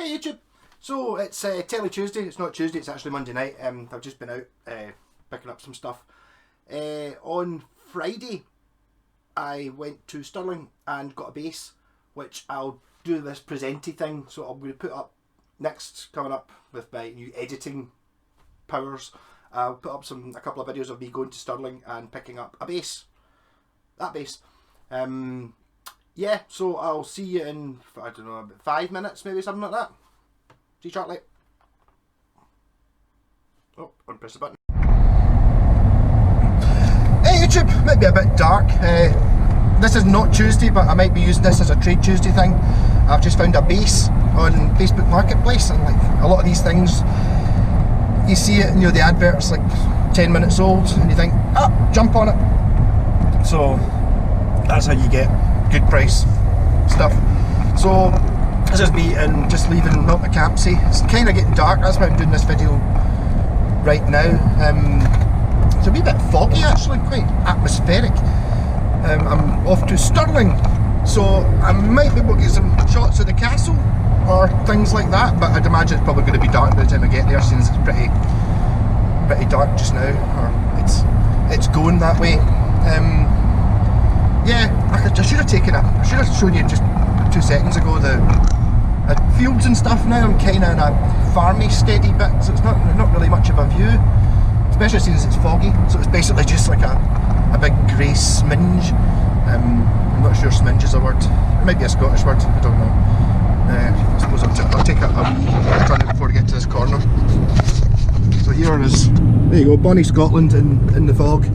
Hey YouTube! So it's Telly Tuesday. It's not Tuesday, it's actually Monday night. I've just been out picking up some stuff. On Friday I went to Stirling and got a bass, which I'll do this presenty thing. So I'm going to put up next, coming up with my new editing powers. I'll put up a couple of videos of me going to Stirling and picking up a bass. That bass. Yeah, so I'll see you in, I don't know, about 5 minutes, maybe something like that. See you shortly. Oh, unpress the button. Hey YouTube, might be a bit dark. This is not Tuesday, but I might be using this as a Trade Tuesday thing. I've just found a bass on Facebook Marketplace, and like a lot of these things, you see it and the advert's like 10 minutes old, and you think, jump on it. So that's how you get good price stuff. So this is me and just leaving Malko. It's kind of getting dark, that's why I'm doing this video right now. It's a wee bit foggy actually, quite atmospheric. I'm off to Stirling, so I might be able to get some shots of the castle or things like that, but I'd imagine it's probably going to be dark by the time I get there, since it's pretty dark just now, or it's going that way. Yeah, I should have shown you just 2 seconds ago the fields and stuff. Now I'm kind of in a farmy steady bit, so it's not really much of a view, especially since it's foggy. So it's basically just like a big grey smidge. I'm not sure smidge is a word. It might be a Scottish word, I don't know. I suppose I'll take a wee turn before I get to this corner. So here is, there you go, Bonnie Scotland in the fog.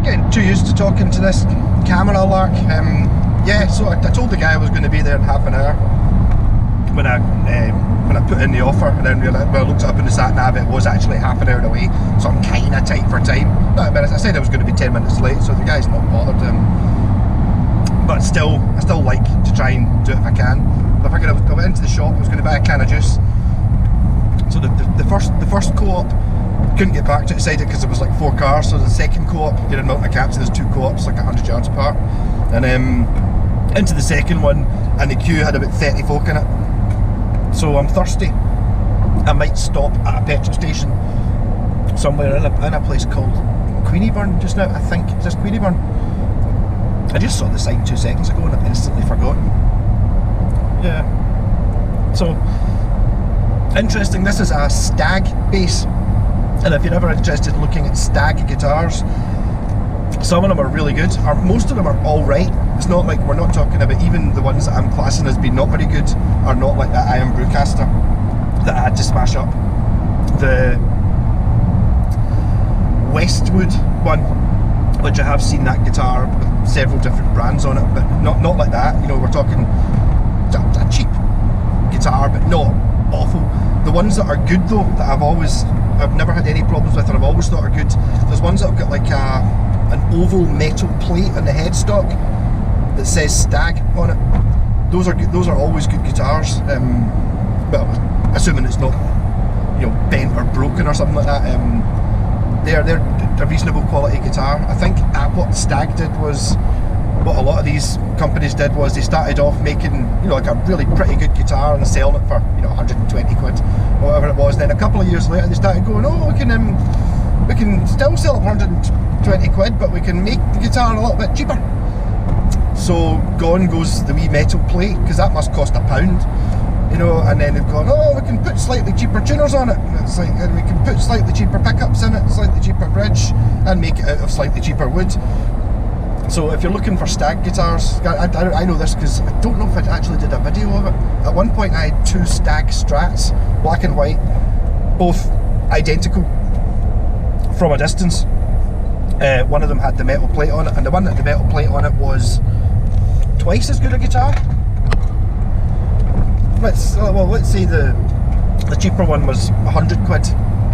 Getting too used to talking to this camera lark. Yeah, so I told the guy I was going to be there in half an hour when I put in the offer, and then realised, when I looked it up in the sat nav, it was actually half an hour away, so I'm kind of tight for time. No, but I said I was going to be 10 minutes late, so the guy's not bothered. But I still like to try and do it if I can. I figured I went into the shop, I was going to buy a can of juice. So the first co-op, couldn't get back to it, decided because there was like 4 cars. So the second co-op, you're in Malko, so there's 2 co-ops like 100 yards apart, and into the second one, and the queue had about 30 folk in it. So I'm thirsty. I might stop at a petrol station somewhere in a place called Queenieburn just now, I think. Is this Queenieburn? I just saw the sign 2 seconds ago and I instantly forgot. Yeah. So interesting. This is a Stag bass. And if you're ever interested in looking at Stag guitars, some of them are really good, or most of them are alright. It's not like, we're not talking about, even the ones that I'm classing as being not very good are not like that Iron Brewcaster that I had to smash up. The Westwood one, which I have seen that guitar with several different brands on it, but not like that. You know, we're talking a cheap guitar, but not awful. The ones that are good though, that I've never had any problems with, and I've always thought are good, there's ones that have got like an oval metal plate on the headstock that says Stag on it. Those are always good guitars. Well, assuming it's not, you know, bent or broken or something like that. They're a reasonable quality guitar. I think what Stag did was, what a lot of these companies did was, they started off making, you know, like a really pretty good guitar and selling it for, you know, 120 quid or whatever it was. Then a couple of years later they started going, oh, we can still sell it for 120 quid, but we can make the guitar a little bit cheaper. So gone goes the wee metal plate, because that must cost £1, you know. And then they've gone, oh, we can put slightly cheaper tuners on it, and it's like, and we can put slightly cheaper pickups in it, slightly cheaper bridge, and make it out of slightly cheaper wood. So if you're looking for Stag guitars, I know this because I don't know if I actually did a video of it. At one point I had 2 Stag Strats, black and white, both identical from a distance. One of them had the metal plate on it, and the one that had the metal plate on it was twice as good a guitar. Let's say the cheaper one was 100 quid,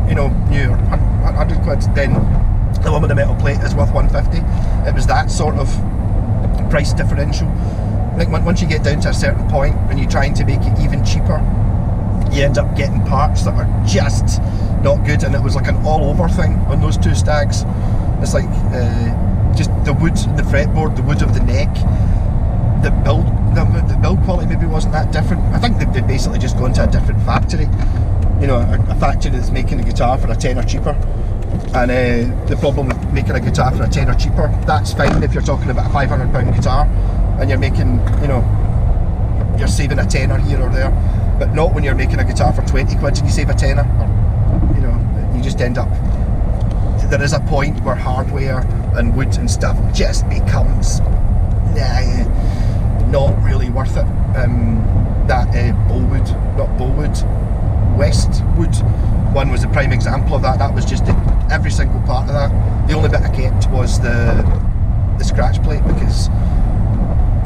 you know, new, 100 quid, then the one with the metal plate is worth 150. It was that sort of price differential. I think once you get down to a certain point, when you're trying to make it even cheaper, you end up getting parts that are just not good, and it was like an all-over thing on those 2 Stags. It's like just the wood, the fretboard, the wood of the neck, the the build quality maybe wasn't that different. I think they'd basically just gone to a different factory, you know, a factory that's making a guitar for a tenner cheaper. And the problem with making a guitar for a tenner cheaper, that's fine if you're talking about a £500 guitar and you're making, you know, you're saving a tenner here or there, but not when you're making a guitar for 20 quid and you save a tenner, or, you know, you just end up, there is a point where hardware and wood and stuff just becomes not really worth it. That Westwood one was a prime example of that. That was just every single part of that. The only bit I kept was the scratch plate, because,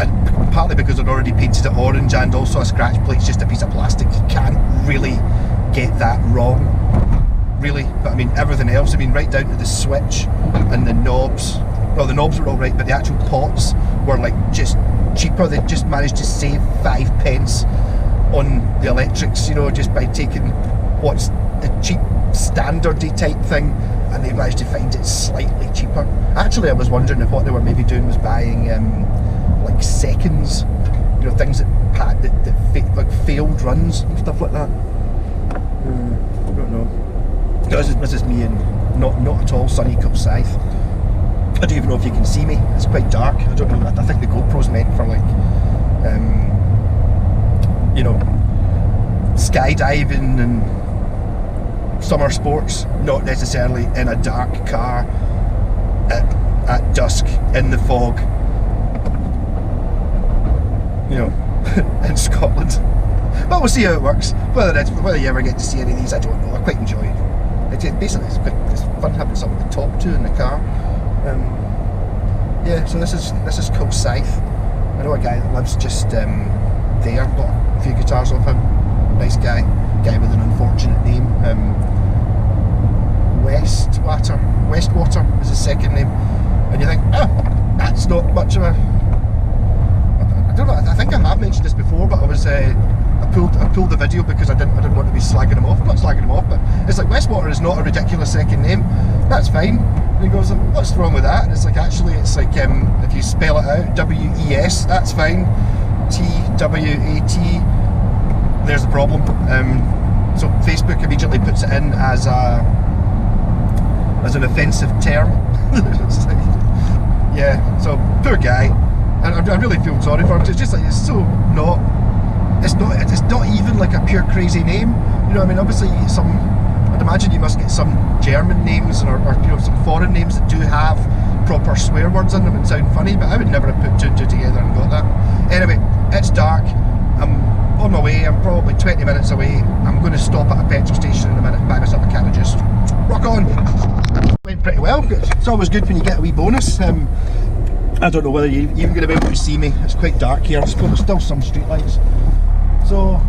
and partly because I'd already painted it orange, and also a scratch plate's just a piece of plastic. You can't really get that wrong, really. But I mean, everything else, I mean, right down to the switch and the knobs. Well, the knobs were all right, but the actual pots were like just cheaper. They just managed to save 5p on the electrics, you know, just by taking what's a cheap standardy type thing, and they managed to find it slightly cheaper. Actually, I was wondering if what they were maybe doing was buying like seconds, you know, things that had like failed runs and stuff like that. I don't know. This is me in not at all sunny Kilsyth. I don't even know if you can see me. It's quite dark. I don't know. I think the GoPro's meant for like, you know, skydiving and summer sports, not necessarily in a dark car at dusk in the fog, you know, in Scotland. But we'll see how it works. Whether you ever get to see any of these, I don't know. I quite enjoy it. Basically, it's fun having something to talk to in the car. Yeah, so this is Kilsyth. I know a guy that lives just there. Bought a few guitars off him. Nice guy with an unfortunate name. Westwater is his second name, and you think, oh, that's not much of a. I don't know. I think I have mentioned this before, but I pulled the video because I didn't want to be slagging him off. I'm not slagging him off, but it's like, Westwater is not a ridiculous second name. That's fine. And he goes, what's wrong with that? And it's like, actually, it's like if you spell it out, W-E-S, that's fine. T-W-A-T, there's the problem. So Facebook immediately puts it in as an offensive term. It's like, yeah, so poor guy. And I really feel sorry for him. It's just like, it's not even like a pure crazy name. You know, I mean, obviously I'd imagine you must get some German names or you know, some foreign names that do have proper swear words in them and sound funny, but I would never have put two and two together and got that. Anyway, it's dark. I'm on my way. I'm probably 20 minutes away. I'm going to stop at a petrol station in a minute and buy myself a can of juice. Rock on! Went pretty well. It's always good when you get a wee bonus. I don't know whether you're even going to be able to see me. It's quite dark here. There's still some street lights. So,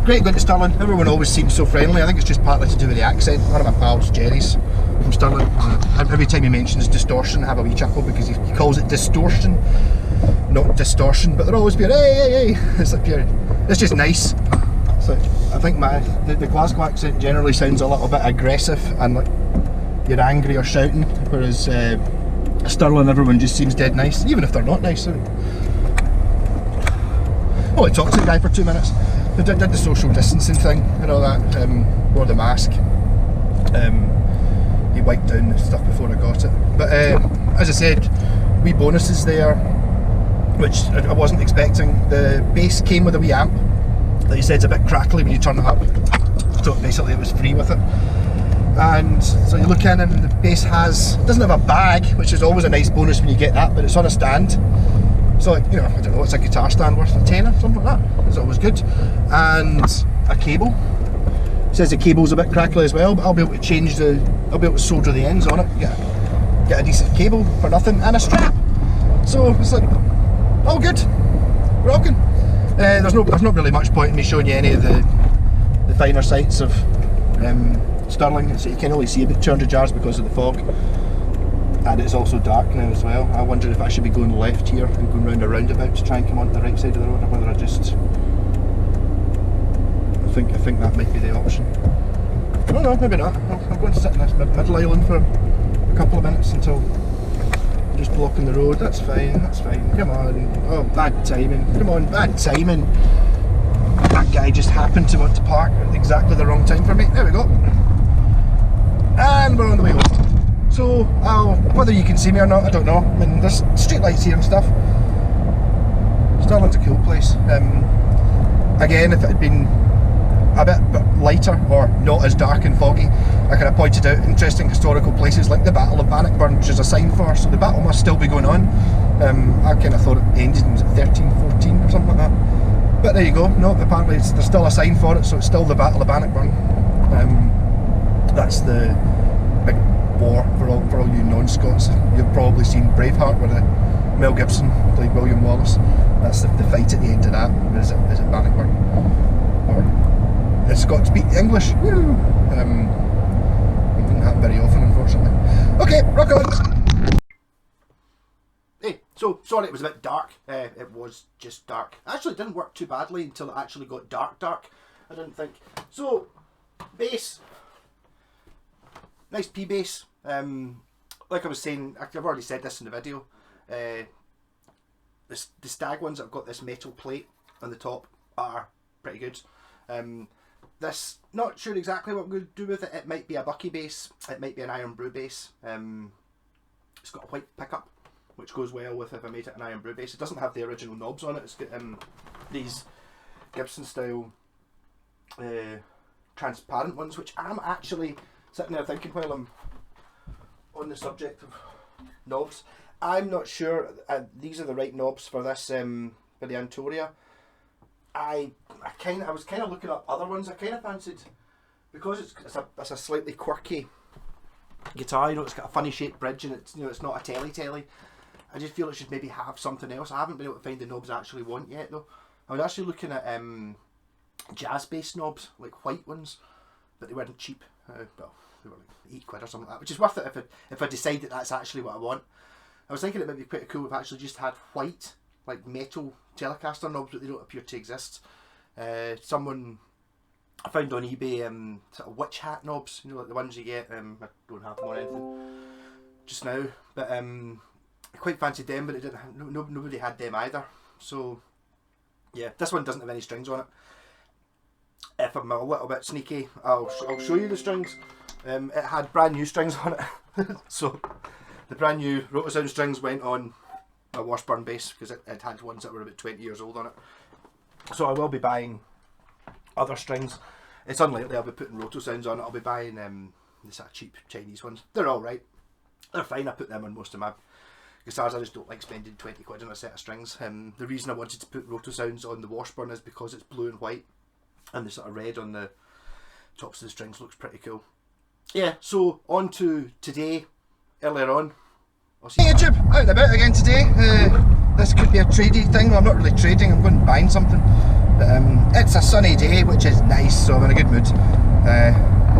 great going to Stirling. Everyone always seems so friendly. I think it's just partly to do with the accent. One of my pals, Jerry's from Stirling, every time he mentions distortion, I have a wee chuckle because he calls it distortion, not distortion. But they're always being, hey. It's like it's just nice. So I think the Glasgow accent generally sounds a little bit aggressive and like you're angry or shouting, whereas Stirling, everyone just seems dead nice, even if they're not nice. Oh, I talked to the guy for 2 minutes. They did the social distancing thing and all that, wore the mask. He wiped down the stuff before I got it. But as I said, wee bonuses there, which I wasn't expecting. The bass came with a wee amp that he said's a bit crackly when you turn it up. So basically it was free with it. And so you look in and the bass doesn't have a bag, which is always a nice bonus when you get that, but it's on a stand. So, you know, I don't know, what's a guitar stand worth, a tenner, something like that. It's always good. And a cable. It says the cable's a bit crackly as well, but I'll be able to I'll be able to solder the ends on it. Get a decent cable for nothing, and a strap. So it's like, all good. Rocking. There's not really much point in me showing you any of the finer sights of Stirling. So you can only see about 200 yards because of the fog. And it's also dark now as well. I wonder if I should be going left here and going round a roundabout to try and come onto the right side of the road, or whether I think that might be the option. I don't know, maybe not. I'm going to sit in this middle island for a couple of minutes until just blocking the road. That's fine, that's fine. Come on. Oh, bad timing. Come on, bad timing. That guy just happened to want to park at exactly the wrong time for me. There we go. And we're on the way home. So, whether you can see me or not, I don't know. I mean, there's street lights here and stuff. Stirling's a cool place. Again, if it had been a bit lighter or not as dark and foggy, I could have pointed out interesting historical places like the Battle of Bannockburn, which is a sign for, so the battle must still be going on. I kind of thought it ended in 1314 or something like that. But there you go, no, apparently there's still a sign for it, so it's still the Battle of Bannockburn. That's the big war for all you non-Scots. You've probably seen Braveheart where Mel Gibson played William Wallace. That's the fight at the end of that. Is it Bannockburn? Or the Scots beat the English. Woo! It didn't happen very often, unfortunately. Okay, rock on! Hey, so sorry it was a bit dark. It was just dark. Actually, it didn't work too badly until it actually got dark. I didn't think. So, bass. Nice P bass. Like I was saying, I've already said this in the video. The Stag ones that have got this metal plate on the top are pretty good. This, not sure exactly what I'm going to do with it. It might be a Bucky bass, it might be an Iron Brew bass. It's got a white pickup, which goes well with if I made it an Iron Brew bass. It doesn't have the original knobs on it. It's got these Gibson style transparent ones, which I'm actually sitting there thinking while I'm on the subject of knobs. I'm not sure these are the right knobs for this for the Antoria. I was kind of looking up other ones. I kind of fancied, because it's a slightly quirky guitar. You know, it's got a funny shaped bridge and it's, you know, it's not a telly. I just feel it should maybe have something else. I haven't been able to find the knobs I actually want yet though. I was actually looking at jazz bass knobs, like white ones, but they weren't cheap. Well, they were like £8 or something like that, which is worth it if I decide that that's actually what I want. I was thinking it might be pretty cool if I actually just had white, like metal Telecaster knobs, but they don't appear to exist. Someone I found on eBay sort of witch hat knobs, you know, like the ones you get. I don't have them on anything just now, but I quite fancied them, but it didn't. Nobody had them either. So yeah, this one doesn't have any strings on it. If I'm a little bit sneaky, I'll show you the strings. It had brand new strings on it, so the brand new Rotosound strings went on a Washburn bass because it had ones that were about 20 years old on it. So I will be buying other strings. It's unlikely I'll be putting Rotosounds on it. I'll be buying the sort of cheap Chinese ones. They're alright. They're fine. I put them on most of my guitars. I just don't like spending £20 on a set of strings. The reason I wanted to put Rotosounds on the Washburn is because it's blue and white, and the sort of red on the tops of the strings looks pretty cool. Yeah, so on to today. Earlier on, hey YouTube, out and about again today. This could be a tradie thing. Well, I'm not really trading, I'm going and buying something. But, it's a sunny day, which is nice, so I'm in a good mood. I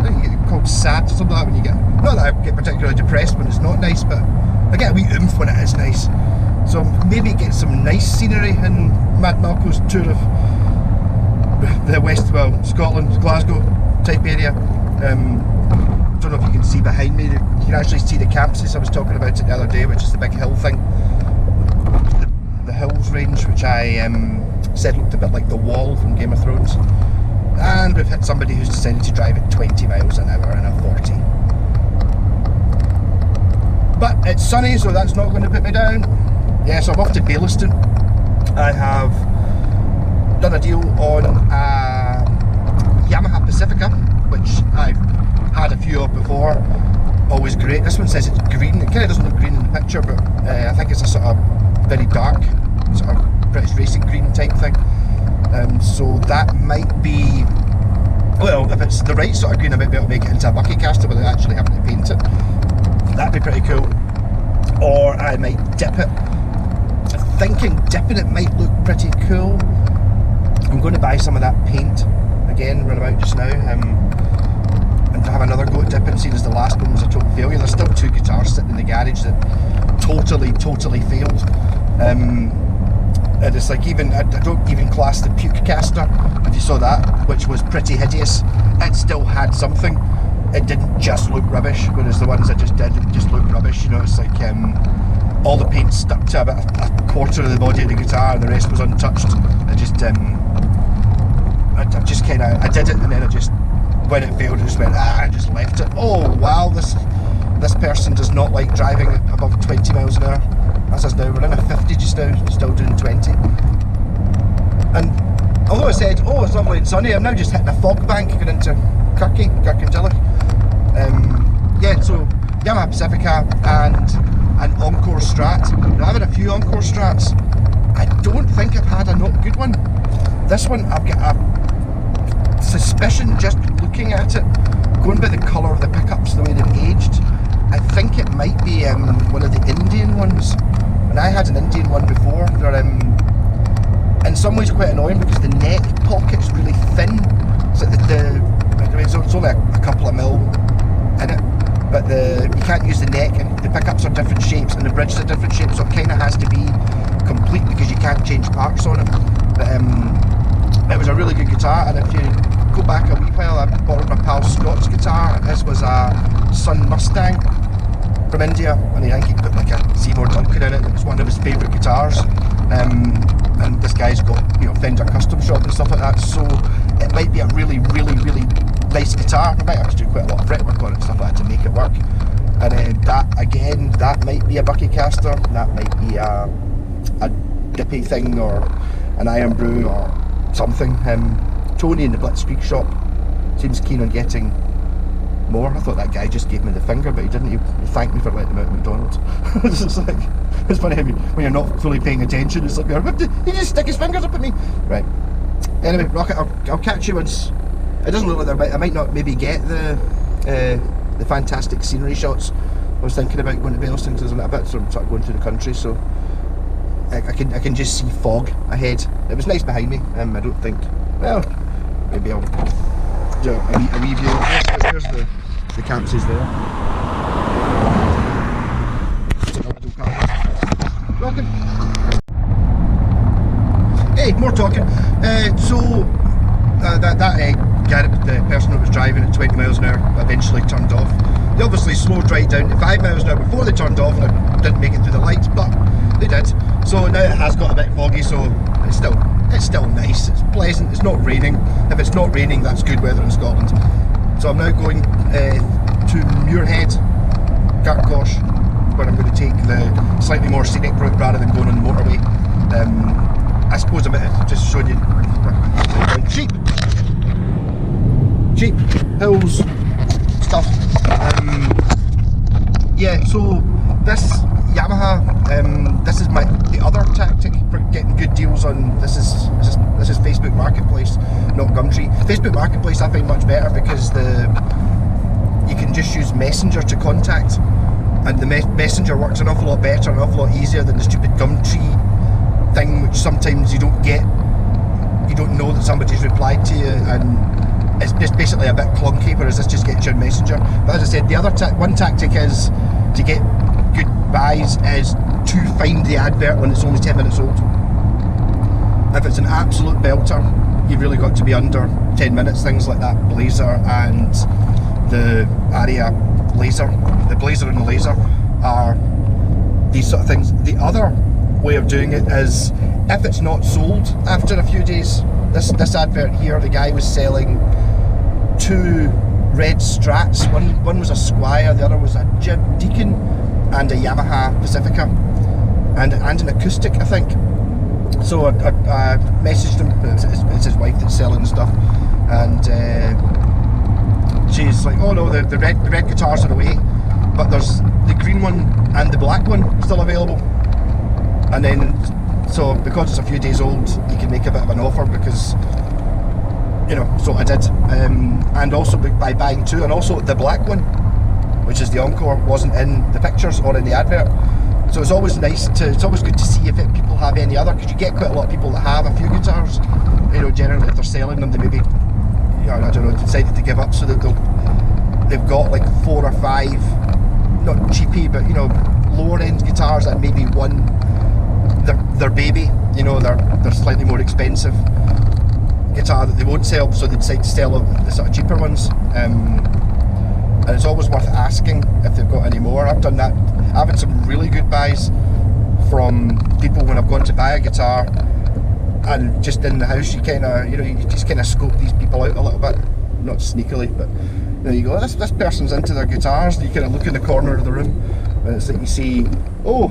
think you get called sad or something like that when you get, not that I get particularly depressed when it's not nice, but I get a wee oomph when it is nice. So maybe get some nice scenery in Mad Malko's tour of the west, well, Scotland, Glasgow type area. I don't know if you can see behind me, you can actually see the campuses. I was talking about it the other day, which is the big hill thing, the hills range, which I said looked a bit like the Wall from Game of Thrones. And we've hit somebody who's decided to drive at 20 miles an hour in a 40. But it's sunny, so that's not going to put me down. Yeah, so I'm off to Bailleston. I have done a deal on a Yamaha Pacifica, which I've had a few of before. Always great. This one says it's green. It kind of doesn't look green in the picture, but I think it's a sort of very dark, sort of British racing green type thing. So that might be, well, if it's the right sort of green, I might be able to make it into a bucky caster without actually having to paint it. That'd be pretty cool. Or I might dip it. I'm thinking dipping it might look pretty cool. I'm going to buy some of that paint again, run about just now. And have another go at dipping, seeing as the last one was a total failure. There's still two guitars sitting in the garage that totally failed. And it's like, even I don't even class the puke caster, if you saw that, which was pretty hideous. It still had something. It didn't just look rubbish, whereas the ones I just did just looked rubbish. You know, it's like all the paint stuck to about a quarter of the body of the guitar, and the rest was untouched. I just I did it, and then when it failed, I just went, I just left it. Oh wow, this person does not like driving above 20 miles an hour. That's us now. We're in a 50 just now, still doing 20. And although I said, oh, it's lovely and sunny, I'm now just hitting a fog bank going into Kirkintilloch. Yeah, so Yamaha Pacifica and an Encore Strat. Now, I've had a few Encore Strats. I don't think I've had a not good one. This one, I've got a suspicion just looking at it, going by the colour of the pickups, the way they've aged. I think it might be one of the Indian ones. And I had an Indian one before. They're in some ways quite annoying because the neck pocket's really thin. So it's only a couple of mil in it, but you can't use the neck, and the pickups are different shapes and the bridges are different shapes, so it kind of has to be complete because you can't change parts on it. But it was a really good guitar, and if you go back a wee while, I borrowed my pal Scott's guitar. This was a Sun Mustang from India, and I think he put like a Seymour Duncan in it. It was one of his favourite guitars. And this guy's got, Fender custom shop and stuff like that, so it might be a really, really, really nice guitar. I might have to do quite a lot of fretwork on it and stuff like that to make it work. And that might be a Buckycaster, that might be a dippy thing or an iron brew or something. Tony in the Blitzkrieg shop seems keen on getting more. I thought that guy just gave me the finger, but he didn't. He thanked me for letting him out of McDonald's. It's funny how when you're not fully paying attention, it's like, he just stick his fingers up at me. Right. Anyway, Rocket, I'll catch you once. It doesn't look like I might not maybe get the fantastic scenery shots. I was thinking about going to bailleston because there's a bit, so I'm sort of going through the country, so I can just see fog ahead. It was nice behind me. I don't think. Well, maybe I'll do a wee view. There's the campsies there. Rocking. Hey, more talking. The person who was driving at 20 miles an hour eventually turned off. They obviously slowed right down to 5 miles an hour before they turned off, and I didn't make it through the lights, but they did. So now it has got a bit foggy, so it's still nice, it's pleasant, it's not raining. If it's not raining, that's good weather in Scotland. So I'm now going to Muirhead, Gartcosh, where I'm going to take the slightly more scenic route rather than going on the motorway. I suppose I'm just showing you cheap hills stuff. Yeah, so this Yamaha, this is the other tactic for getting good deals on. This is Facebook Marketplace, not Gumtree. Facebook Marketplace I find much better because you can just use Messenger to contact, and the Messenger works an awful lot better, an awful lot easier than the stupid Gumtree thing, which sometimes you don't know that somebody's replied to you, and it's just basically a bit clunky, whereas this just gets you on Messenger. But as I said, the other one tactic is to get good buys is to find the advert when it's only 10 minutes old. If it's an absolute belter, you've really got to be under 10 minutes. Things like that Blazer and the Aria Laser, the Blazer and the Laser are these sort of things. The other way of doing it is if it's not sold after a few days. This advert here, the guy was selling 2 red Strats. One was a Squire, the other was a Jib Deacon, and a Yamaha Pacifica, and an acoustic, I think. So I messaged him. It's his wife that's selling stuff, and she's like, "Oh no, the red guitars are away, but there's the green one and the black one still available." And then, so because it's a few days old, you can make a bit of an offer because, so I did. And also by buying 2, and also the black one, which is the Encore, wasn't in the pictures or in the advert. So it's always nice it's always good to see if people have any other, because you get quite a lot of people that have a few guitars. Generally if they're selling them, they maybe, I don't know, decided to give up so that they've got like 4 or 5, not cheapy, but lower end guitars, and maybe one, their baby, they're slightly more expensive guitar that they won't sell, so they decide to sell the sort of cheaper ones. And it's always worth asking if they've got any more. I've done that. I've had some really good buys from people when I've gone to buy a guitar, and just in the house you kind of, you know, you just kind of scope these people out a little bit, not sneakily, but there you go, this person's into their guitars, and you kind of look in the corner of the room and it's like you see, oh,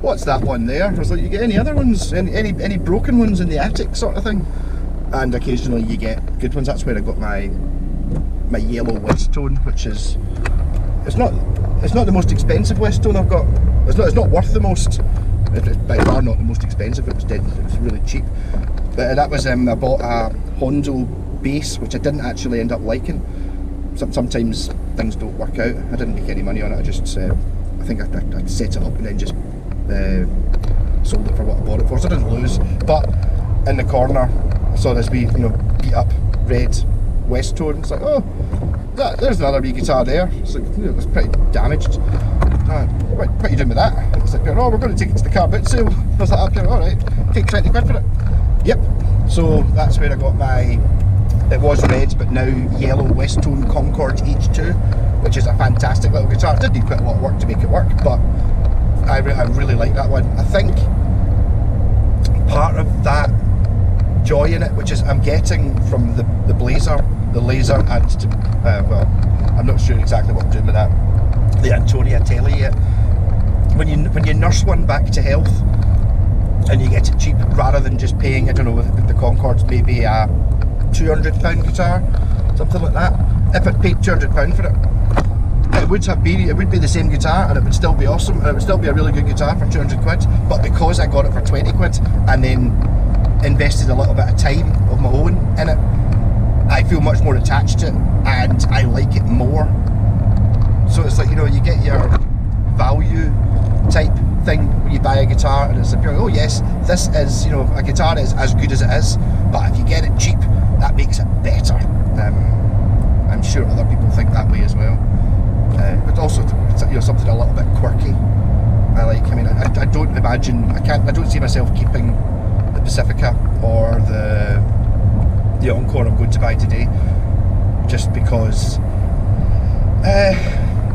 what's that one there? It's like, you get any other ones, any broken ones in the attic sort of thing, and occasionally you get good ones. That's where I got my yellow Westtone, which is, it's not the most expensive Westtone I've got. It's not worth the most. It's by far not the most expensive. It was really cheap. But that was I bought a Hondo bass, which I didn't actually end up liking. Sometimes things don't work out. I didn't make any money on it. I just I think I set it up and then just sold it for what I bought it for. So I didn't lose. But in the corner, I saw this wee, you know, beat up red Westtone. It's like, oh, there's another wee guitar there. It's like, you know, it's pretty damaged. What are you doing with that? It's like, oh, we're going to take it to the car boot sale. What's that up here? Alright, take 20 quid for it. Yep, so that's where I got my, it was red but now yellow Westtone Concord H2, which is a fantastic little guitar. It did need quite a lot of work to make it work, but I really like that one. I think part of that joy in it, which is I'm getting from the laser and well, I'm not sure exactly what I'm doing with that, the Antonia Telly yet. When you nurse one back to health and you get it cheap, rather than just paying, I don't know, with the Concord's maybe a £200 guitar, something like that. If I'd paid £200 for it, it would be the same guitar and it would still be awesome and it would still be a really good guitar for 200 quid. But because I got it for 20 quid and then invested a little bit of time of my own in it, I feel much more attached to it and I like it more. So it's like, you know, you get your value type thing when you buy a guitar and it's like, oh yes, this is, you know, a guitar is as good as it is, but if you get it cheap, that makes it better. I'm sure other people think that way as well. But also, you know, something a little bit quirky. I mean, I don't imagine, I don't see myself keeping the Pacifica or the Encore I'm going to buy today, just because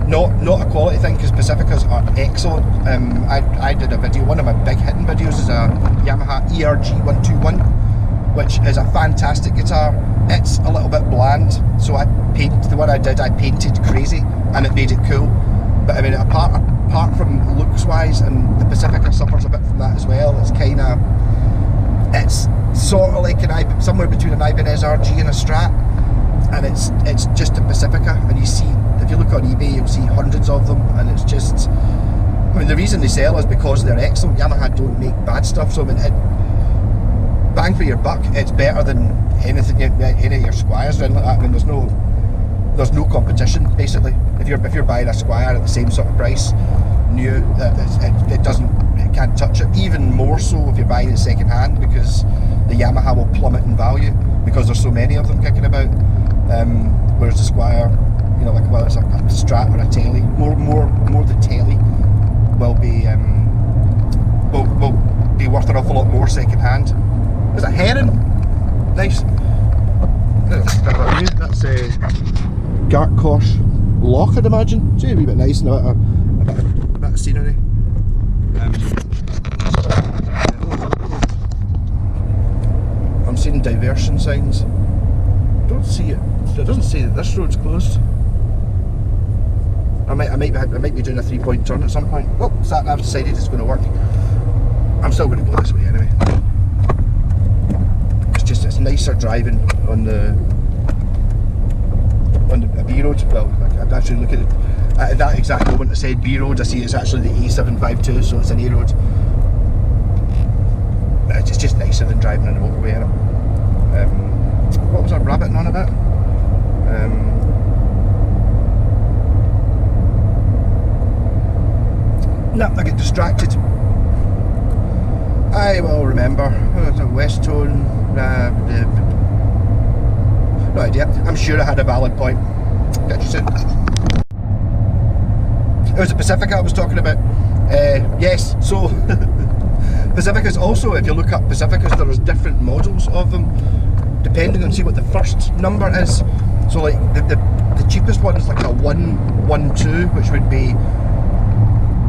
not a quality thing, because Pacificas are excellent. I did a video, one of my big hitting videos is a Yamaha ERG 121, which is a fantastic guitar. It's a little bit bland, so the one I did, I painted crazy and it made it cool. But I mean, apart from looks wise, and the Pacifica suffers a bit from that as well, it's sort of like somewhere between an Ibanez RG and a Strat, and it's just a Pacifica. And you see, if you look on eBay, you'll see hundreds of them, and it's just, I mean, the reason they sell is because they're excellent. Yamaha don't make bad stuff, so I mean, bang for your buck, it's better than anything, any of your Squires or anything like that. I mean, there's no competition basically. If you're buying a Squire at the same sort of price, new, it can't touch it. Even more so if you're buying it second hand, because the Yamaha will plummet in value because there's so many of them kicking about. Whereas the Squire, you know, like, well, it's a Strat or a Telly, more the Telly will be worth an awful lot more second hand. There's a heron, nice. That's a Gartkosh Loch, I'd imagine. It's a wee bit nice and a bit of scenery. I'm seeing diversion signs. Don't see it. It doesn't say that this road's closed. I might be doing a 3-point turn at some point. Oh, sat nav decided it's going to work. I'm still going to go this way anyway. It's nicer driving on the B road. Well, I'm actually looking at that exact moment I said B road, I see it's actually the A752, so it's an A road. It's just nicer than driving on the motorway, isn't it? What was I rabbiting on about? No, I get distracted. I will remember. Westtone. No idea. I'm sure I had a valid point. Catch you soon. It was the Pacifica I was talking about. Yes, so Pacificas also, if you look up Pacificas, there's different models of them depending on, see what the first number is. So like the cheapest one is like a 112, which would be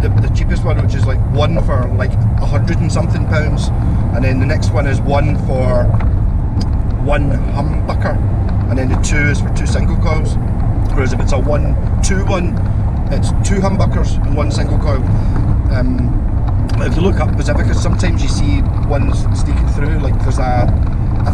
the cheapest one, which is like one for like £100 and something, and then the next one is one for one humbucker, and then the two is for two single coils. Whereas if it's a 1-2 one, it's two humbuckers and one single coil. If you look up Pacificas, sometimes you see ones sneaking through, like there's a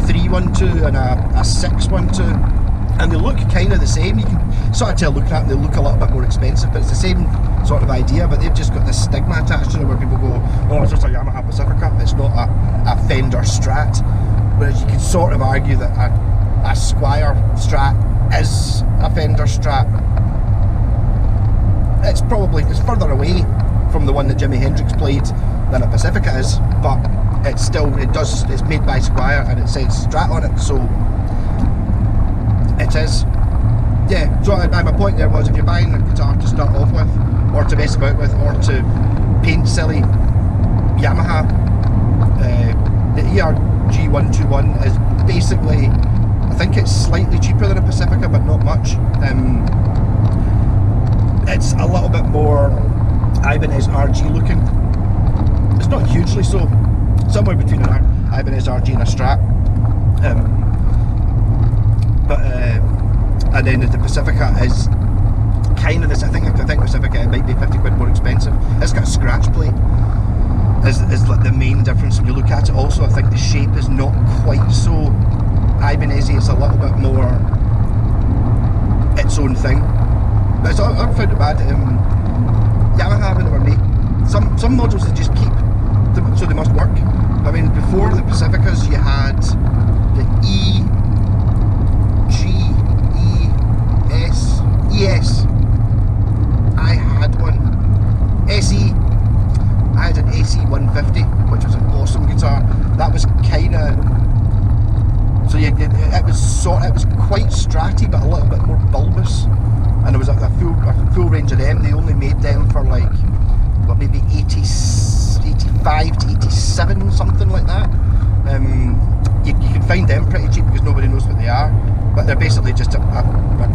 312 and a 612, and they look kind of the same. You can sort of tell looking at them, they look a little bit more expensive, but it's the same sort of idea, but they've just got this stigma attached to them where people go, oh, it's just a Yamaha Pacifica, it's not a Fender Strat. Whereas you could sort of argue that a Squire Strat is a Fender Strat. It's further away from the one that Jimi Hendrix played than a Pacifica is, but it's made by Squire and it says Strat on it, so it is. Yeah, so my point there was, if you're buying a guitar to start off with, or to mess about with, or to paint silly, Yamaha, the ERG121 is basically, I think it's slightly cheaper than a Pacifica, but not much. It's a little bit more Ibanez RG looking. It's not hugely so, somewhere between an Ibanez RG and a Strat. And then the Pacifica is kind of this. I think Pacifica, it might be £50 more expensive. It's got a scratch plate. Is like the main difference when you look at it. Also, I think the shape is not quite so Ibanez-y. It's a little bit more its own thing. But I haven't found it bad. Yamaha, when they were made, some models they just keep, so they must work. I mean, before the Pacificas, you had the ES. I had one. SE. I had an SE 150, which was an awesome guitar. That was kind of, so it was quite stratty, but a little bit more bulbous. And there was a full range of them. They only made them for like, what, maybe 85 to 87, something like that. You can find them pretty cheap because nobody knows what they are. But they're basically just a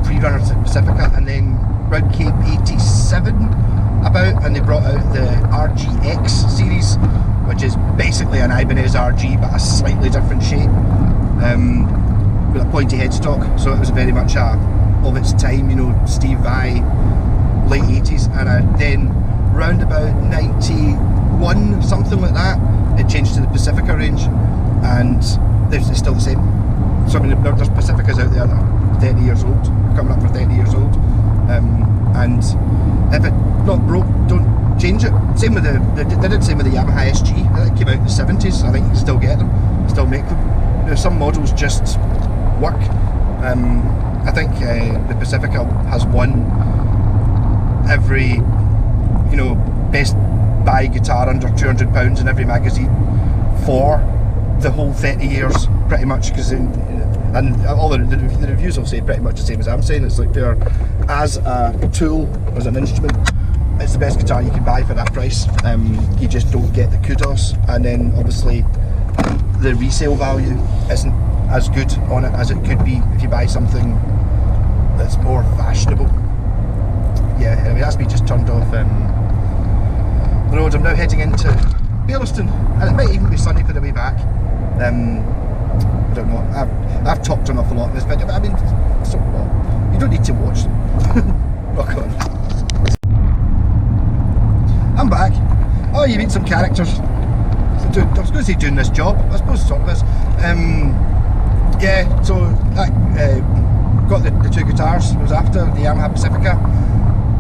pre-runner to Pacifica. And then round came 87 about, and they brought out the RGX series, which is basically an Ibanez RG but a slightly different shape, with a pointy headstock. So it was very much of its time, you know, Steve Vai, late 80s. And then round about 91, something like that, it changed to the Pacifica range, and they're still the same. So I mean, there's Pacificas out there that are 30 years old, coming up for 30 years old, and if it's not broke, don't change it. Same with they did the same with the Yamaha SG. That came out in the 70s. I think you can still get them, still make them. There's some models just work. I think the Pacifica has won every, you know, best buy guitar under £200 in every magazine for the whole 30 years, pretty much, because and all the reviews will say pretty much the same as I'm saying. It's like they're, as a tool, as an instrument, it's the best guitar you can buy for that price. You just don't get the kudos, and then obviously the resale value isn't as good on it as it could be if you buy something that's more fashionable. Yeah, anyway, that's me just turned off the road. I'm now heading into bailleston, and it might even be sunny for the way back. I don't know. I've talked an awful lot in this video, but I mean, so what? You don't need to watch them. Rock on. I'm back. Oh, you meet some characters. I was going to say doing this job. I suppose sort of is. Yeah. So I got the two guitars. I was after the Yamaha Pacifica.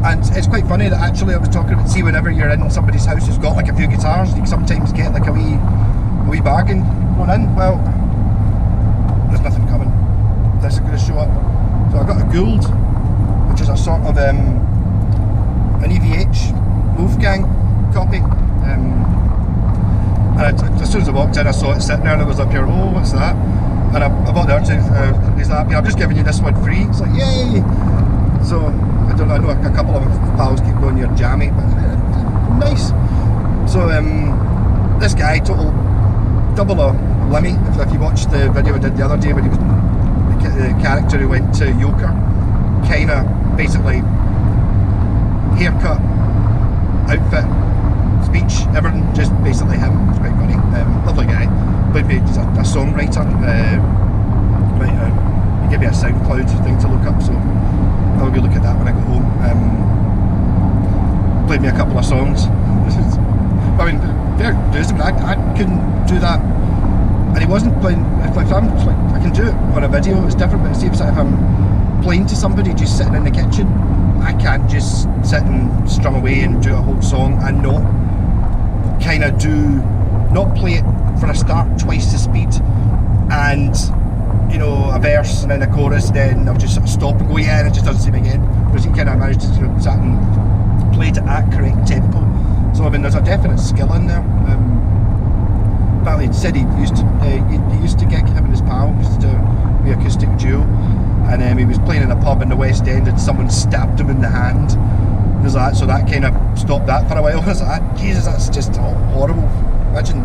And it's quite funny that actually I was talking about, see, whenever you're in somebody's house who's got like a few guitars, you can sometimes get like a wee bargain going in. Well, there's nothing coming. This is going to show up. So I got a Gould, which is a sort of an EVH Wolfgang copy. And as soon as I walked in, I saw it sitting there, and I was up here, oh, what's that? And I bought the other two. He's like, I'm just giving you this one free. It's like, yay! So I know a couple of pals keep going, you're jammy, but nice. So this guy, total double a Limmy. If you watched the video I did the other day when he was the character who went to Yoker, kind of basically haircut, outfit, speech, everything, just basically him. It's quite funny. Lovely guy. Played me, he's a songwriter. He gave me a SoundCloud thing to look up, so I'll go look at that when I go home. Played me a couple of songs. I mean, fair dues. I couldn't do that, and he wasn't playing. If I'm like, I can do it on a video. It's different, but it seems like if I'm playing to somebody just sitting in the kitchen, I can't just sit and strum away and do a whole song and not play it for a start twice the speed, and you know, a verse and then a chorus, then I'll just sort of stop and go, yeah, and it just doesn't seem again. Whereas he kind of managed to sort of sit and play it at correct tempo. So I mean, there's a definite skill in there. Apparently, he said he used to gig, him and his pal used to do the acoustic duo, and he was playing in a pub in the West End, and someone stabbed him in the hand. It was like, so that kind of stopped that for a while. I was like, Jesus, that's just horrible. Imagine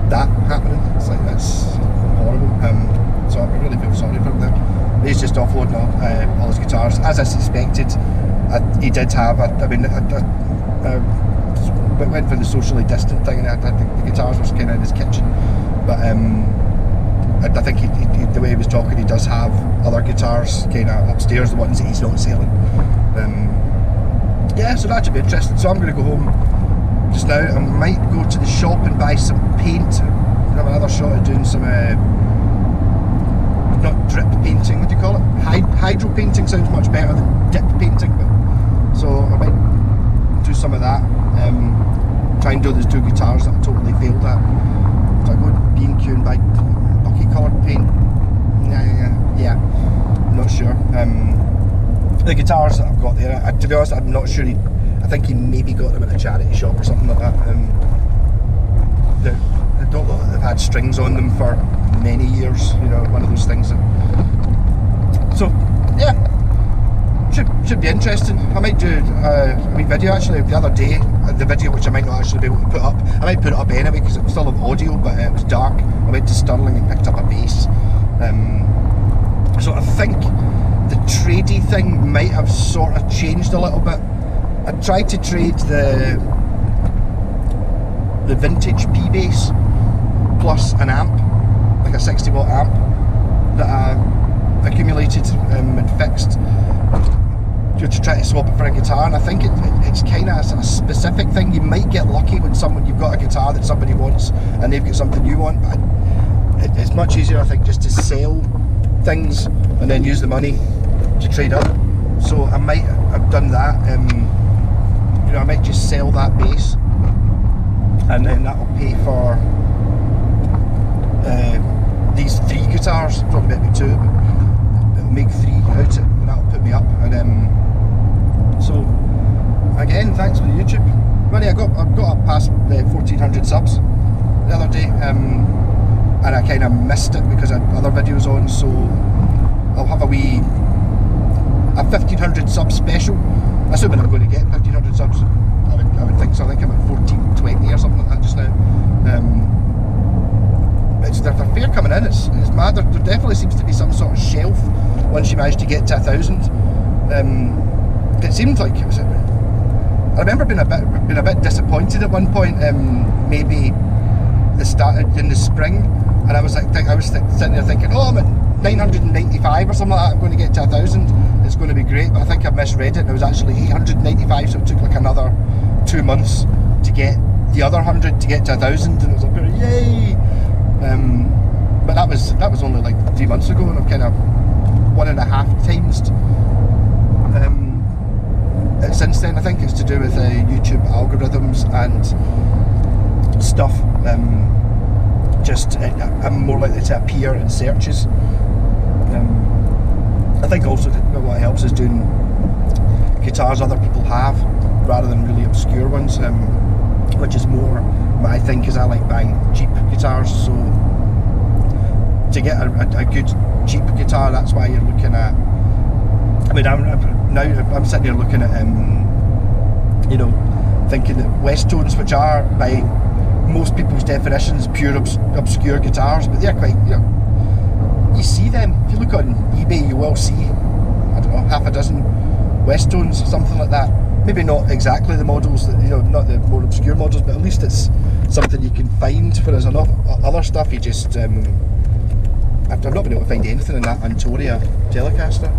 that happening. It's like, that's horrible. So I really feel sorry for him there. He's just offloading all his guitars, as I suspected. He did have. Went for the socially distant thing, and I think the guitars were kind of in his kitchen. But I think he, the way he was talking, he does have other guitars kind of upstairs, the ones that he's not selling. Yeah, so that should be interesting. So I'm going to go home just now. I might go to the shop and buy some paint. Have another shot at doing some not drip painting. What do you call it? Hydro painting sounds much better than dip painting. But so I might do some of that. Try and do those two guitars that I totally failed at. So I go to B&Q and buy bucky coloured paint. Yeah, I'm not sure. The guitars that I've got there, to be honest, I'm not sure. I think he maybe got them at a charity shop or something like that. They don't look like they've had strings on them for many years. You know, one of those things. So yeah. Should be interesting. I might do a wee video actually the other day, the video which I might not actually be able to put up. I might put it up anyway because it was still of audio, but it was dark. I went to Stirling and picked up a bass. So I think the tradey thing might have sort of changed a little bit. I tried to trade the vintage P bass plus an amp, like a 60 watt amp that I accumulated and fixed, to try to swap it for a guitar. And I think it's kind of a specific thing. You might get lucky when you've got a guitar that somebody wants and they've got something you want, but it's much easier, I think, just to sell things and then use the money to trade up. So I might have done that. You know, I might just sell that bass and then that will pay for these 3 guitars. Probably maybe 2, but it'll make 3 out of it, and that'll put me up. And so again, thanks for the YouTube money. I got up past 1,400 subs the other day, and I kind of missed it because I had other videos on. So I'll have a 1,500 sub special. Assuming I'm going to get 1,500 subs, I would think so. I think I'm at 1,420 or something like that just now. They're fair coming in. It's mad. There definitely seems to be some sort of shelf once you manage to get to 1,000. It seemed like it was. I remember being a bit disappointed at one point. Maybe it started in the spring, and I was sitting there thinking, oh, I'm at 995 or something like that. I'm going to get to 1,000. It's going to be great. But I think I misread it. And it was actually 895. So it took like another 2 months to get the other 100 to get to 1,000, and it was like, yay! But that was only like 3 months ago, and I've kind of 1.5 times since then. I think it's to do with YouTube algorithms and stuff. I'm more likely to appear in searches. I think also what helps is doing guitars other people have rather than really obscure ones, which is more my thing, because I like buying cheap guitars. So to get a good cheap guitar, that's why you're looking at. I mean, I'm sitting here looking at you know, thinking that Westtones, which are by most people's definitions pure obscure guitars, but they're quite, you know, you see them. If you look on eBay, you will see, I don't know, half a dozen Westtones, something like that, maybe not exactly the models that, you know, not the more obscure models, but at least it's something you can find. Whereas enough other stuff, you just I've not been able to find anything in that Antoria Telecaster.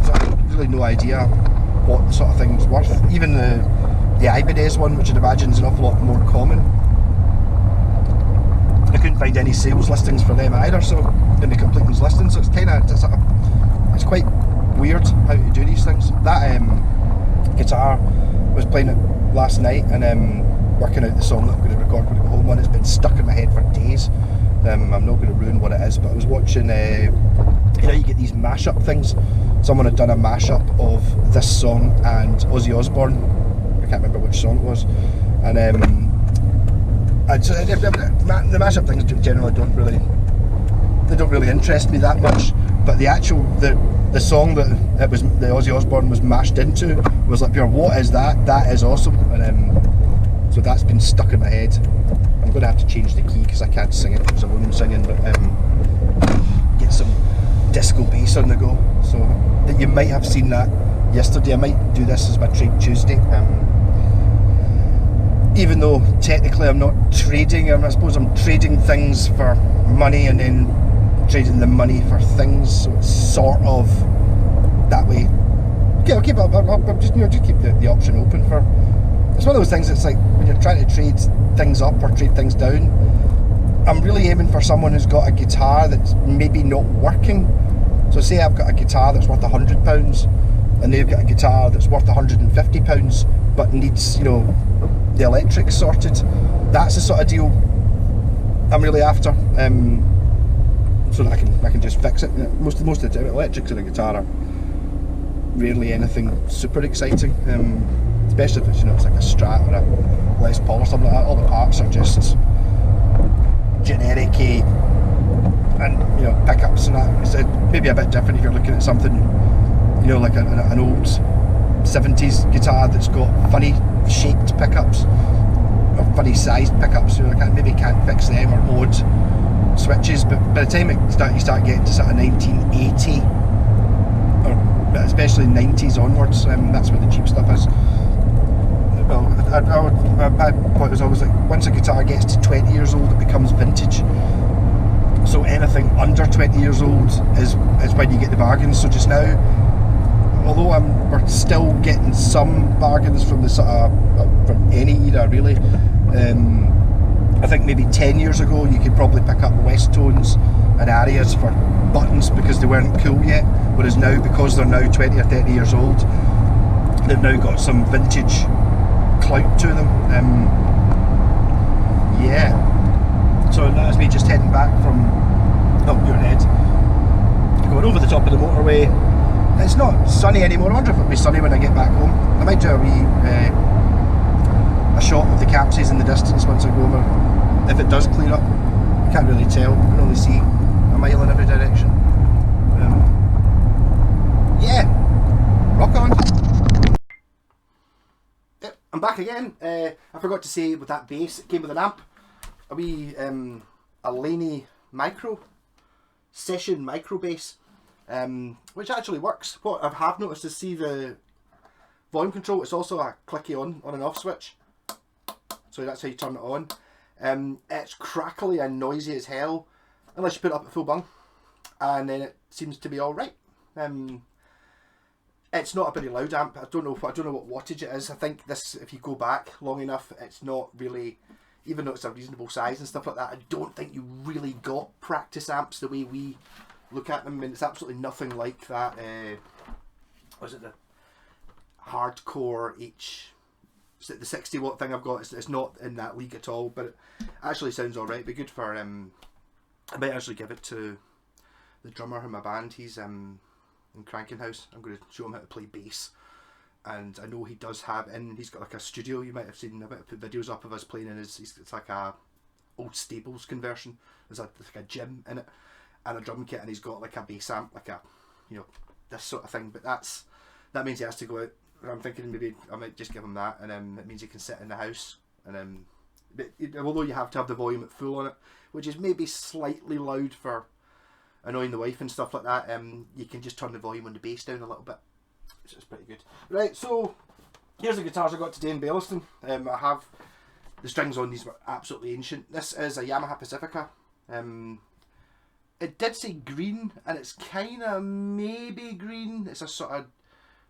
So I've really no idea what the sort of thing's worth. Even the Ibanez one, which I'd imagine is an awful lot more common, I couldn't find any sales listings for them either, so in the completeness listing, so it's kind of, it's quite weird how to do these things. That guitar, was playing it last night and working out the song that I'm going to record when I go home on. It's been stuck in my head for days. I'm not going to ruin what it is, but I was watching, you know, you get these mashup things. Someone had done a mashup of this song and Ozzy Osbourne. I can't remember which song it was, and the mashup things generally don't really interest me that much. But the actual the song that the Ozzy Osbourne was mashed into was like pure, what is that? That is awesome. And so that's been stuck in my head. I'm going to have to change the key because I can't sing it. There's a woman singing, but get some disco bass on the go. So that you might have seen that yesterday. I might do this as my Trade Tuesday. Even though technically I'm not trading, I suppose I'm trading things for money and then trading the money for things, so it's sort of that way. Yeah, I'll just keep the option open for. It's one of those things. It's like when you're trying to trade things up or trade things down. I'm really aiming for someone who's got a guitar that's maybe not working. So say I've got a guitar that's worth £100, and they've got a guitar that's worth £150, but needs, you know, the electrics sorted. That's the sort of deal I'm really after. So that I can just fix it. Most of the time, electrics in a guitar are rarely anything super exciting, especially if it's, you know, it's like a Strat or a Les Paul or something like that. All the parts are just generic-y, and, you know, pickups and that. It's maybe a bit different if you're looking at something, you know, like an old 70s guitar that's got funny shaped pickups or funny sized pickups. You know, maybe can't fix them, or odd switches. But by the time you start getting to sort of 1980, or especially 90s onwards, that's where the cheap stuff is. Well, my point was always like, once a guitar gets to 20 years old, it becomes vintage. So anything under 20 years old is when you get the bargains. So just now, although we're still getting some bargains from the sort of from any era really. I think maybe 10 years ago you could probably pick up West Tones and Arias for buttons because they weren't cool yet, whereas now, because they're now 20 or 30 years old, they've now got some vintage clout to them. Yeah, so that's me just heading back from up Muirhead, going over the top of the motorway. It's not sunny anymore. I wonder if it'll be sunny when I get back home. I might do a shot of the Capsies in the distance once I go over. If it does clear up, I can't really tell. I can only see a mile in every direction. Yeah, rock on. Yep, I'm back again. I forgot to say, with that bass, it came with an amp. A wee a Laney micro session micro bass, which actually works. What I have noticed is, see the volume control, it's also a clicky on and off switch. So that's how you turn it on. It's crackly and noisy as hell, unless you put it up at full bung, and then it seems to be all right. It's not a very loud amp. I don't know what wattage it is. I think this, if you go back long enough, it's not really, even though it's a reasonable size and stuff like that, I don't think you really got practice amps the way we look at them. I mean, it's absolutely nothing like that. Was it the hardcore the 60 watt thing I've got? It's not in that league at all, but it actually sounds alright. Be good for I might actually give it to the drummer in my band. He's in Cranking House. I'm going to show him how to play bass, and I know he does have, and he's got like a studio. You might have seen, I might have put videos up of us playing in his, it's like a old stables conversion. There's like a gym in it and a drum kit, and he's got like a bass amp, like a, you know, this sort of thing. But that means he has to go out. I'm thinking maybe I might just give him that, and it means he can sit in the house. And although you have to have the volume at full on it, which is maybe slightly loud for annoying the wife and stuff like that, you can just turn the volume on the bass down a little bit, It's pretty good. Right, so here's the guitars I got today in bailleston. I have the strings on these were absolutely ancient. This is a Yamaha Pacifica. It did say green, and it's kind of maybe green. It's a sort of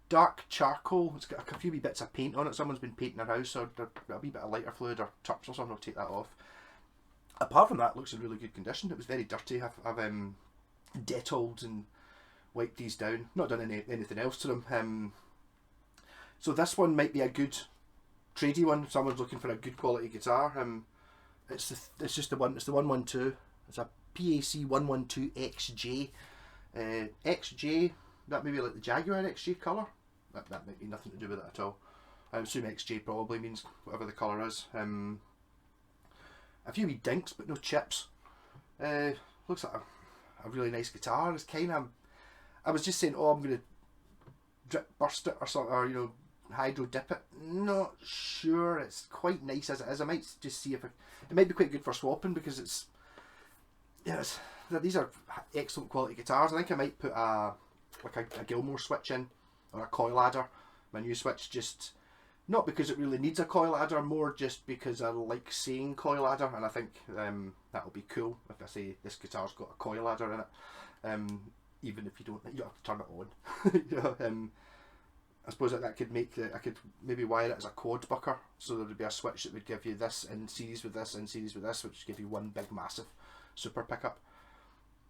dark charcoal. It's got a few wee bits of paint on it. Someone's been painting their house, or a wee bit of lighter fluid or turps or something. I'll take that off. Apart from that, it looks in really good condition. It was very dirty. I've Dettoled and wiped these down. Not done anything else to them. So this one might be a good tradey one. If someone's looking for a good quality guitar. It's just the one. It's the 112. It's a PAC 112 XJ. XJ. That may be like the Jaguar XJ colour. That might be nothing to do with it at all. I assume XJ probably means whatever the colour is. A few wee dinks, but no chips. Looks like a really nice guitar. It's kind of. I was just saying, oh, I'm going to drip burst it or something, or hydro dip it. Not sure. It's quite nice as it is. I might just see if it might be quite good for swapping, because it's. These are excellent quality guitars. I think I might put a Gilmore switch in, or a coil adder. My new switch, just not because it really needs a coil adder, more just because I like saying coil adder, and I think that'll be cool if I say this guitar's got a coil adder in it. Even if you don't have to turn it on. I suppose that could make I could maybe wire it as a quad bucker, so there would be a switch that would give you this in series with this, in series with this, which would give you one big massive super pickup.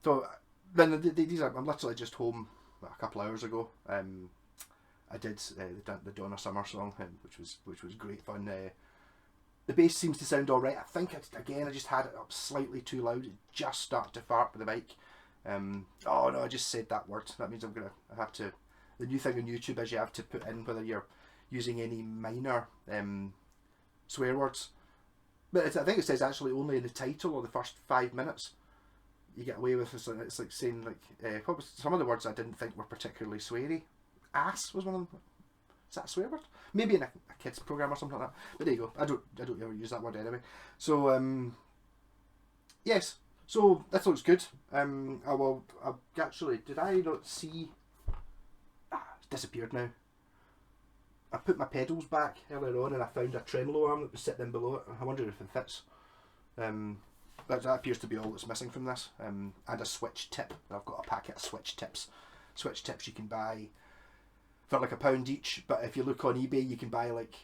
So then these are, I'm literally just home a couple hours ago. I did the Donna Summer song, which was great fun. The bass seems to sound alright. I think I just had it up slightly too loud. It just started to fart with the mic. Oh no, I just said that word. That means I have to. The new thing on YouTube is you have to put in whether you're using any minor swear words. But I think it says actually only in the title or the first 5 minutes you get away with this. It's like saying what was some of the words I didn't think were particularly sweary. Ass was one of them. Is that a swear word? Maybe in a kids program or something like that. But there you go. I don't ever use that word anyway. So yes. So this looks good. Actually, did I not see? It's disappeared now. I put my pedals back earlier on, and I found a tremolo arm that was sitting in below it. I wondered if it fits. That appears to be all that's missing from this. And a switch tip. I've got a packet of switch tips. Switch tips you can buy for like £1 each, but if you look on eBay, you can buy like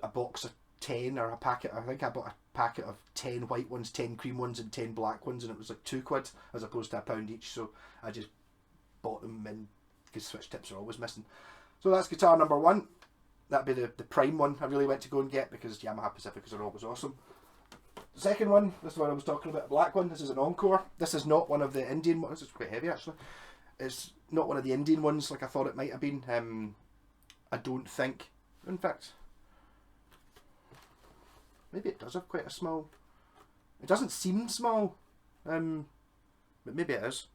a box of 10 or a packet. I think I bought a packet of 10 white ones, 10 cream ones, and 10 black ones, and it was like £2 as opposed to £1 each. So I just bought them in because switch tips are always missing. So that's guitar number one. That'd be the prime one I really went to go and get, because Yamaha Pacificas are always awesome. The second one, this is what I was talking about, black one. This is an Encore. This is not one of the Indian ones. It's quite heavy actually. It's not one of the Indian ones like I thought it might have been. I don't think. In fact, maybe it does have quite a small. It doesn't seem small, but maybe it is.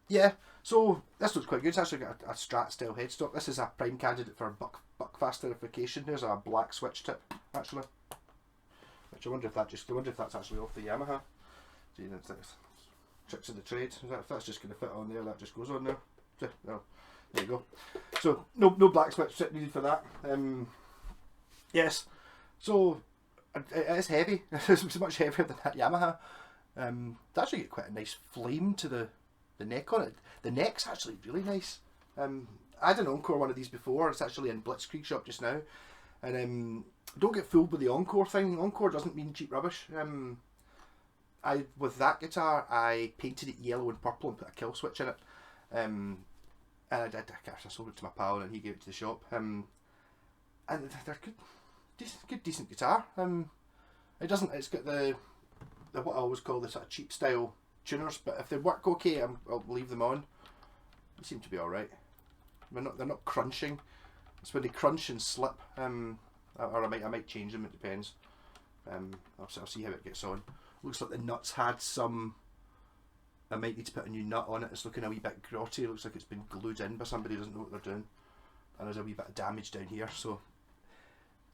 Yeah. So this looks quite good. It's actually got a Strat style headstock. This is a prime candidate for buckfast verification. There's a black switch tip actually, which I wonder if that's actually off the Yamaha. See, that's tricks of the trade. If that's just going to fit on there, that just goes on there. No, there you go. So no black switch tip needed for that. Yes. So it is heavy. It's much heavier than that Yamaha. It's actually got quite a nice flame to the neck on it. The neck's actually really nice. I had an Encore one of these before. It's actually in Blitzkrieg shop just now. And don't get fooled with the Encore thing. Encore doesn't mean cheap rubbish. With that guitar, I painted it yellow and purple and put a kill switch in it. And I sold it to my pal and he gave it to the shop. And they're good, decent guitar. It's got the what I always call the sort of cheap style tuners, but if they work okay, I'll leave them on. They seem to be alright. They're not crunching. It's when they crunch and slip. Or I might change them. It depends. I'll see how it gets on. Looks like the nuts had some. I might need to put a new nut on it. It's looking a wee bit grotty. It looks like it's been glued in by somebody who doesn't know what they're doing. And there's a wee bit of damage down here. So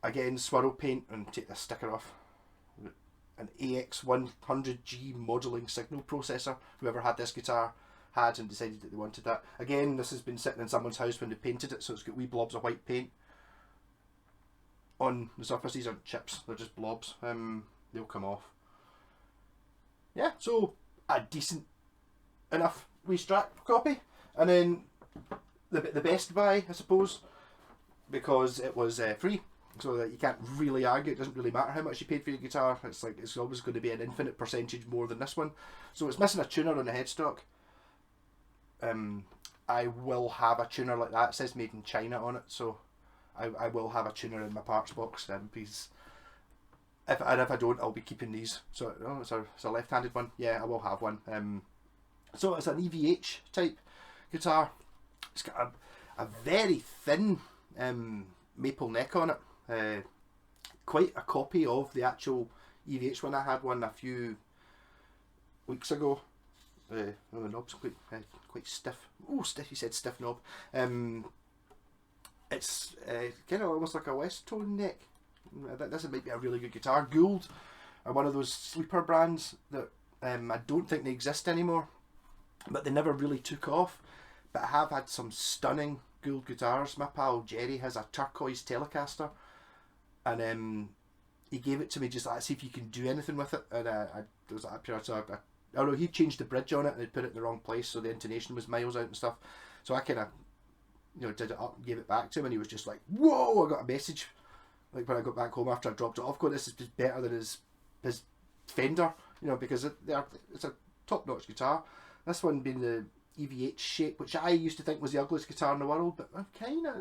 again, swirl paint and take the sticker off. An AX100G modelling signal processor. Whoever had this guitar had and decided that they wanted that. Again, this has been sitting in someone's house when they painted it, so it's got wee blobs of white paint on the surface. These aren't chips, they're just blobs. They'll come off. Yeah, so a decent enough wee Strat copy. And then the best buy, I suppose, because it was free, so that you can't really argue. It doesn't really matter how much you paid for your guitar. It's like it's always going to be an infinite percentage more than this one. So it's missing a tuner on the headstock. I will have a tuner like that. It says made in China on it, so I will have a tuner in my parts box. Please. If I don't, I'll be keeping these. So it's a left-handed one. Yeah, I will have one. So it's an EVH type guitar. It's got a very thin maple neck on it. Quite a copy of the actual EVH one. I had one a few weeks ago. The knob's quite stiff. Oh, stiff! He said stiff knob. It's kind of almost like a West Tone neck. This might be a really good guitar. Gould are one of those sleeper brands that I don't think they exist anymore, but they never really took off. But I have had some stunning Gould guitars. My pal Jerry has a turquoise Telecaster, and he gave it to me just like, see if you can do anything with it. And I was like, I don't know, he changed the bridge on it and he put it in the wrong place, so the intonation was miles out and stuff. So I kind of, did it up and gave it back to him, and he was just like, whoa! I got a message like when I got back home after I dropped it off, going, this is just better than his Fender, because it's a top-notch guitar. This one being the EVH shape, which I used to think was the ugliest guitar in the world, but I've kind of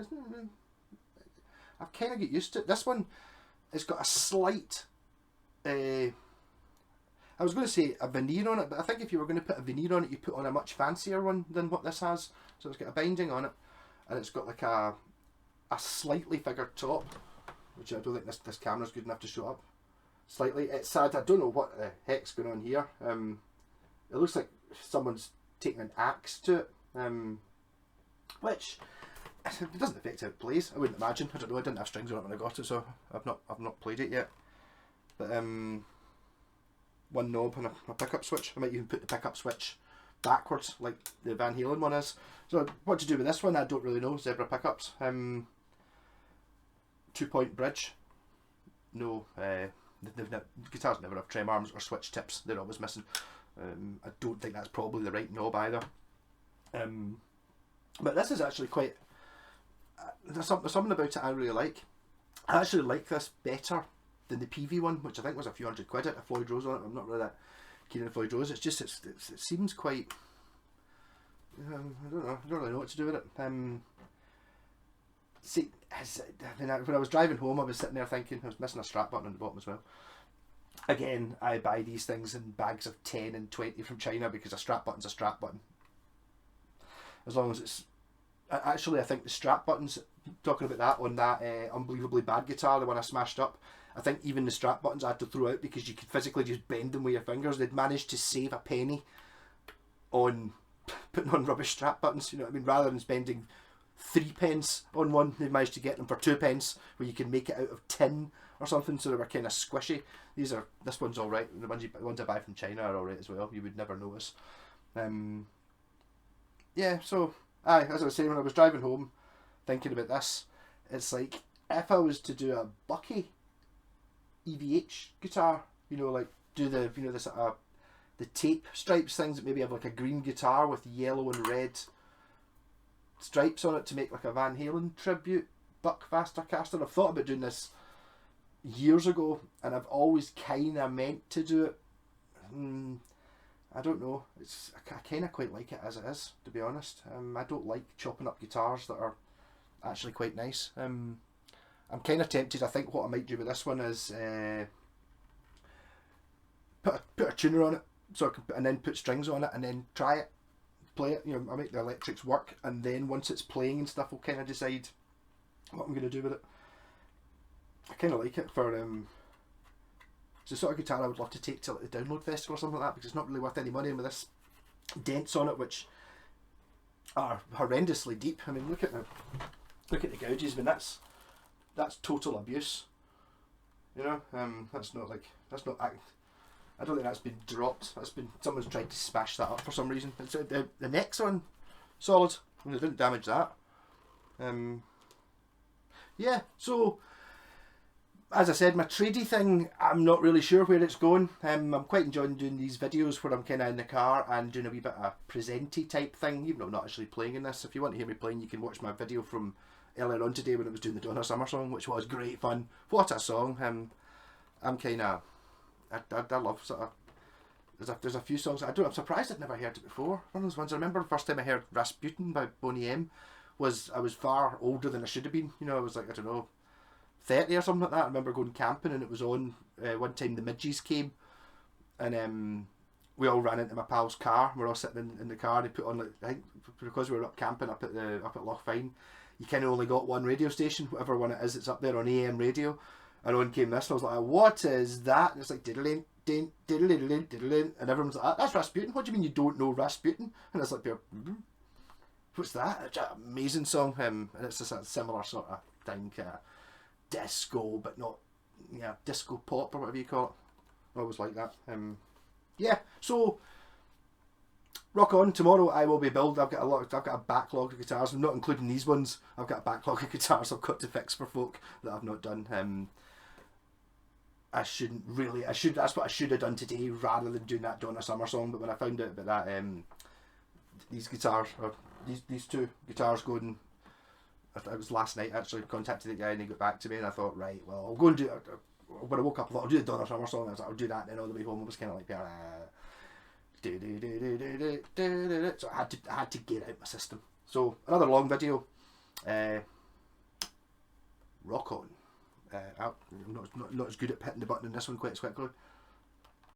got used to it. This one has got a slight, I was going to say a veneer on it, but I think if you were going to put a veneer on it, you put on a much fancier one than what this has. So it's got a binding on it, and it's got like a slightly figured top, which I don't think this camera's good enough to show up. Slightly. It's sad. I don't know what the heck's going on here. It looks like someone's taken an axe to it, which it doesn't affect how it plays. I wouldn't imagine. I don't know. I didn't have strings on it when I got it, so I've not played it yet. But one knob and a pickup switch. I might even put the pickup switch backwards like the Van Halen one is. So what to do with this one, I don't really know. Zebra pickups. 2-point bridge. No, guitars never have trem arms or switch tips. They're always missing. I don't think that's probably the right knob either. But this is actually quite... there's something about it I really like. I actually like this better than the PV one, which I think was a few hundred quid at a Floyd Rose on it. I'm not really that keen on Floyd Rose. It's just it seems quite. I don't really know what to do with it. See, when I was driving home, I was sitting there thinking I was missing a strap button on the bottom as well. Again, I buy these things in bags of 10 and 20 from China because a strap button's a strap button. As long as it's. Actually, I think the strap buttons, talking about that on that unbelievably bad guitar, the one I smashed up, I think even the strap buttons I had to throw out because you could physically just bend them with your fingers. They'd managed to save a penny on putting on rubbish strap buttons, you know what I mean? Rather than spending 3 pence on one, they managed to get them for 2 pence, where you can make it out of tin or something, so they were kind of squishy. This one's alright. The ones I buy from China are alright as well. You would never notice. Yeah, so as I was saying, when I was driving home thinking about this, it's like if I was to do a Bucky EVH guitar, like do the this the tape stripes things that maybe have like a green guitar with yellow and red stripes on it to make like a Van Halen tribute Buckmaster caster. I've thought about doing this years ago, and I've always kind of meant to do it. I don't know. I kind of quite like it as it is, to be honest. I don't like chopping up guitars that are actually quite nice. I'm kind of tempted. I think what I might do with this one is put a tuner on it, so and then put strings on it, and then try it, play it. I make the electrics work, and then once it's playing and stuff, I'll kind of decide what I'm going to do with it. I kind of like it for it's the sort of guitar I would love to take to like the Download Festival or something like that, because it's not really worth any money, and with this dents on it which are horrendously deep. I mean, look at the gouges. I mean, that's total abuse. That's not I don't think that's been dropped. That's been, someone's tried to smash that up for some reason. It's, the neck's on solid, and they didn't damage that. Yeah, so as I said, my tradie thing, I'm not really sure where it's going. I'm quite enjoying doing these videos where I'm kind of in the car and doing a wee bit of presenty type thing, even though I'm not actually playing in this. If you want to hear me playing, you can watch my video from earlier on today when I was doing the Donna Summer song, which was great fun. What a song. I'm kind of, I love sort of, there's a few songs I'm surprised I'd never heard it before. One of those ones, I remember the first time I heard Rasputin by Boney M was, I was far older than I should have been. You know, I was like, I don't know, 30 or something like that. I remember going camping and it was on, one time the midges came and we all ran into my pal's car. We were all sitting in the car and he put on, like, I think because we were up camping up at Lochfine, you kind of only got one radio station, whatever one it is, it's up there on AM radio. And on came this and I was like, what is that? And it's like diddling, din, diddling, diddling, and everyone's like, that's Rasputin. What do you mean you don't know Rasputin? And it's like, what's that? It's an amazing song. And it's just a similar sort of thing, disco, but not, yeah, disco pop or whatever you call it. I always like that. Yeah, so rock on. Tomorrow I will be building. I've got a backlog of guitars. I'm not including these ones. I've got a backlog of guitars I've got to fix for folk that I've not done. That's what I should have done today rather than doing that Donna Summer song. But when I found out about that, these guitars, or these two guitars going, it was last night actually, contacted the guy and he got back to me and I thought, right, well, I'll go and do it. When I woke up I thought, I'll do the Donna Summer song. I was like, I'll do that, and then all the way home I was kind of like, so I had to get it out my system. So another long video. Rock on. I'm not as good at hitting the button in this one quite as quickly.